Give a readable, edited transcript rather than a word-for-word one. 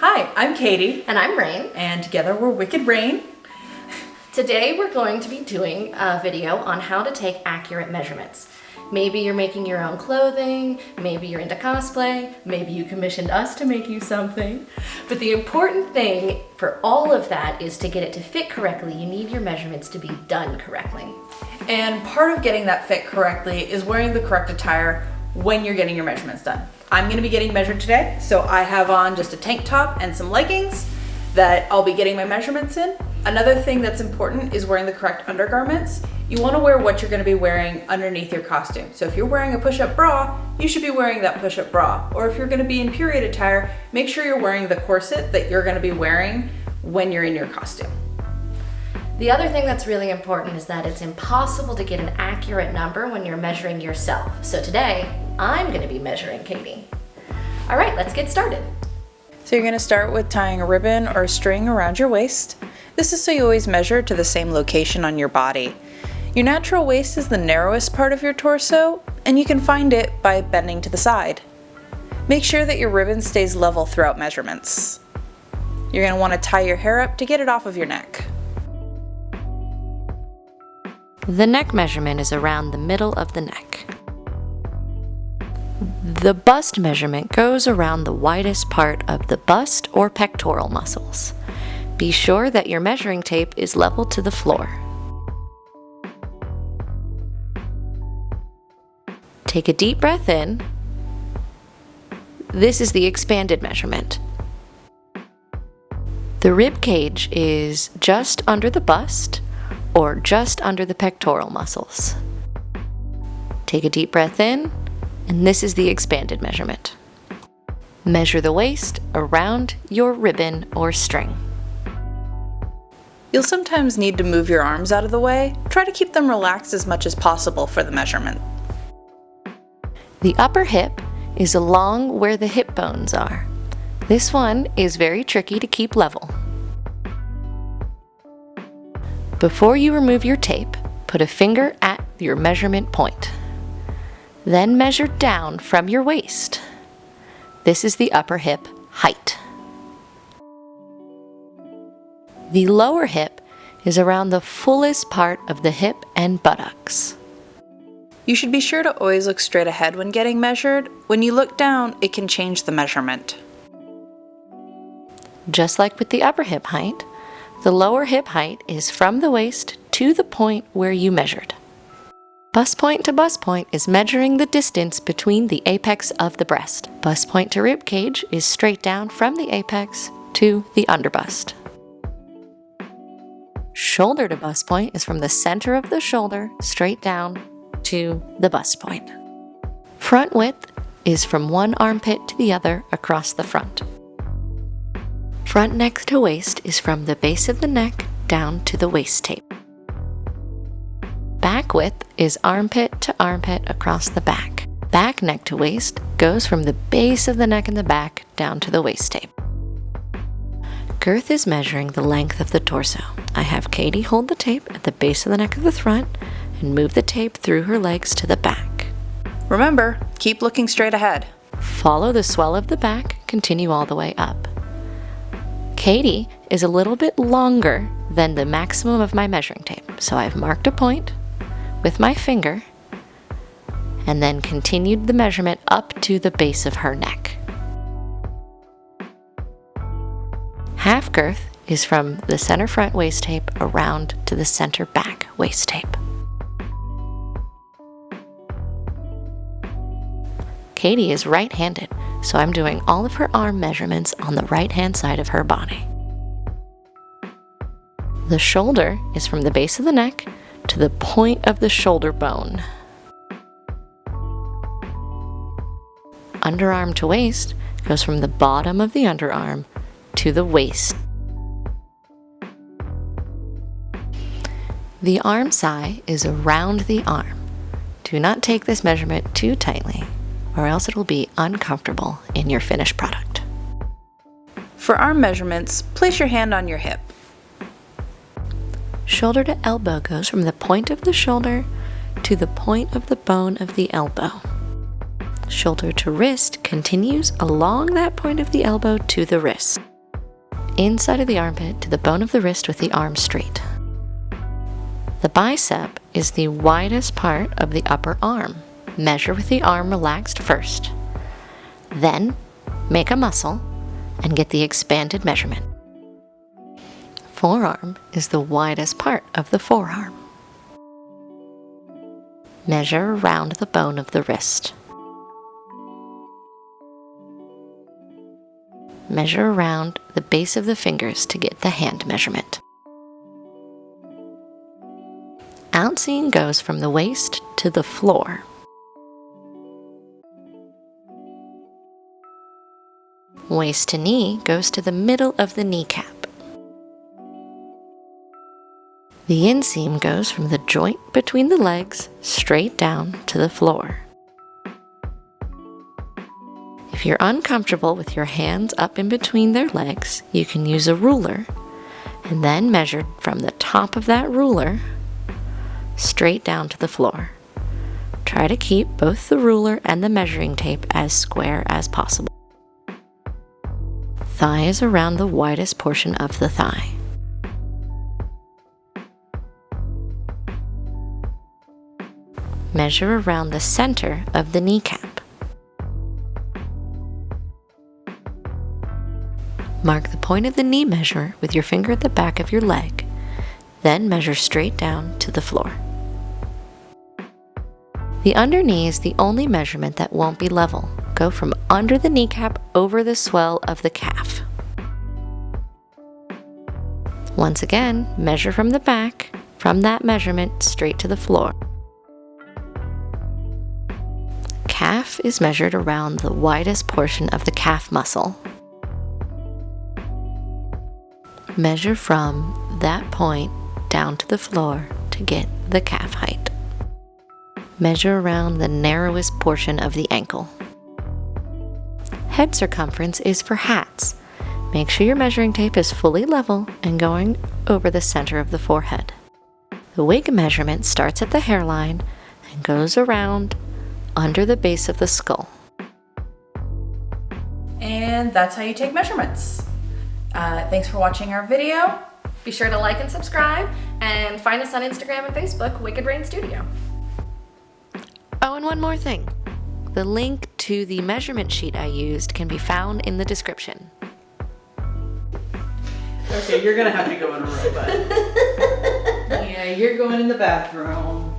Hi, I'm Katie. And I'm Rain. And together we're Wicked Rain. Today we're going to be doing a video on how to take accurate measurements. Maybe you're making your own clothing, maybe you're into cosplay, maybe you commissioned us to make you something. But the important thing for all of that is to get it to fit correctly, you need your measurements to be done correctly. And part of getting that fit correctly is wearing the correct attire when you're getting your measurements done. I'm gonna be getting measured today, so I have on just a tank top and some leggings that I'll be getting my measurements in. Another thing that's important is wearing the correct undergarments. You wanna wear what you're gonna be wearing underneath your costume. So if you're wearing a push-up bra, you should be wearing that push-up bra. Or if you're gonna be in period attire, make sure you're wearing the corset that you're gonna be wearing when you're in your costume. The other thing that's really important is that it's impossible to get an accurate number when you're measuring yourself. So today, I'm gonna be measuring Katie. All right, let's get started. So you're gonna start with tying a ribbon or a string around your waist. This is so you always measure to the same location on your body. Your natural waist is the narrowest part of your torso, and you can find it by bending to the side. Make sure that your ribbon stays level throughout measurements. You're gonna wanna tie your hair up to get it off of your neck. The neck measurement is around the middle of the neck. The bust measurement goes around the widest part of the bust or pectoral muscles. Be sure that your measuring tape is level to the floor. Take a deep breath in. This is the expanded measurement. The rib cage is just under the bust or just under the pectoral muscles. Take a deep breath in, and this is the expanded measurement. Measure the waist around your ribbon or string. You'll sometimes need to move your arms out of the way. Try to keep them relaxed as much as possible for the measurement. The upper hip is along where the hip bones are. This one is very tricky to keep level. Before you remove your tape, put a finger at your measurement point. Then measure down from your waist. This is the upper hip height. The lower hip is around the fullest part of the hip and buttocks. You should be sure to always look straight ahead when getting measured. When you look down, it can change the measurement. Just like with the upper hip height, the lower hip height is from the waist to the point where you measured. Bust point to bust point is measuring the distance between the apex of the breast. Bust point to rib cage is straight down from the apex to the underbust. Shoulder to bust point is from the center of the shoulder straight down to the bust point. Front width is from one armpit to the other across the front. Front neck to waist is from the base of the neck down to the waist tape. Back width is armpit to armpit across the back. Back neck to waist goes from the base of the neck in the back down to the waist tape. Girth is measuring the length of the torso. I have Katie hold the tape at the base of the neck of the front and move the tape through her legs to the back. Remember, keep looking straight ahead. Follow the swell of the back, continue all the way up. Katie is a little bit longer than the maximum of my measuring tape, so I've marked a point with my finger and then continued the measurement up to the base of her neck. Half girth is from the center front waist tape around to the center back waist tape. Katie is right-handed, so I'm doing all of her arm measurements on the right-hand side of her body. The shoulder is from the base of the neck to the point of the shoulder bone. Underarm to waist goes from the bottom of the underarm to the waist. The arm side is around the arm. Do not take this measurement too tightly, or else it will be uncomfortable in your finished product. For arm measurements, place your hand on your hip. Shoulder to elbow goes from the point of the shoulder to the point of the bone of the elbow. Shoulder to wrist continues along that point of the elbow to the wrist. inside of the armpit to the bone of the wrist with the arm straight. The bicep is the widest part of the upper arm. Measure with the arm relaxed first. Then, make a muscle and get the expanded measurement. Forearm is the widest part of the forearm. Measure around the bone of the wrist. Measure around the base of the fingers to get the hand measurement. Outseam goes from the waist to the floor. Waist to knee goes to the middle of the kneecap. The inseam goes from the joint between the legs straight down to the floor. If you're uncomfortable with your hands up in between their legs, you can use a ruler and then measure from the top of that ruler straight down to the floor. Try to keep both the ruler and the measuring tape as square as possible. Thigh is around the widest portion of the thigh. Measure around the center of the kneecap. Mark the point of the knee measure with your finger at the back of your leg, then measure straight down to the floor. The under knee is the only measurement that won't be level. Go from under the kneecap over the swell of the calf. Once again, measure from the back, from that measurement straight to the floor. Calf is measured around the widest portion of the calf muscle. Measure from that point down to the floor to get the calf height. Measure around the narrowest portion of the ankle. Head circumference is for hats. Make sure your measuring tape is fully level and going over the center of the forehead. The wig measurement starts at the hairline and goes around under the base of the skull. And that's how you take measurements. Thanks for watching our video. Be sure to like and subscribe, and find us on Instagram and Facebook, Wicked Rain Studio. Oh, and one more thing. The link to the measurement sheet I used can be found in the description. Okay, you're gonna have to go in a room, bud. Yeah, you're going in the bathroom.